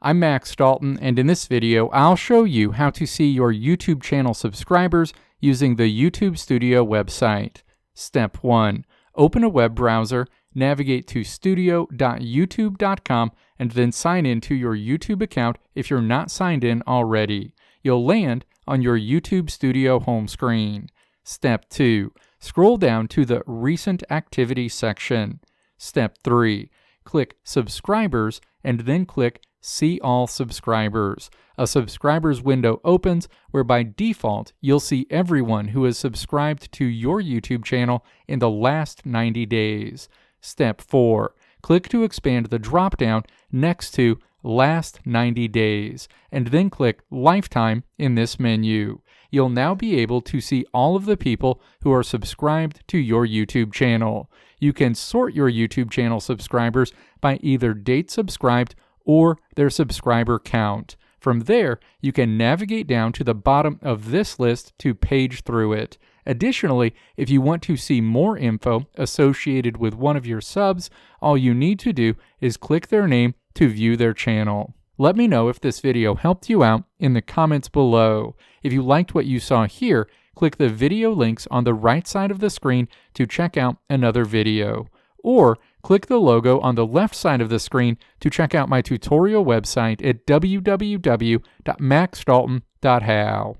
I'm Max Dalton, and in this video, I'll show you how to see your YouTube channel subscribers using the YouTube Studio website. Step 1. Open a web browser, navigate to studio.youtube.com, and then sign in to your YouTube account if you're not signed in already. You'll land on your YouTube Studio home screen. Step 2. Scroll down to the Recent Activity section. Step 3. Click Subscribers and then click See All Subscribers. A subscribers window opens where by default you'll see everyone who has subscribed to your YouTube channel in the last 90 days. Step 4. Click to expand the drop-down next to Last 90 Days, and then click Lifetime in this menu. You'll now be able to see all of the people who are subscribed to your YouTube channel. You can sort your YouTube channel subscribers by either date subscribed or their subscriber count. From there, you can navigate down to the bottom of this list to page through it. Additionally, if you want to see more info associated with one of your subs, all you need to do is click their name to view their channel. Let me know if this video helped you out in the comments below. If you liked what you saw here, click the video links on the right side of the screen to check out another video. Or click the logo on the left side of the screen to check out my tutorial website at www.maxdalton.how.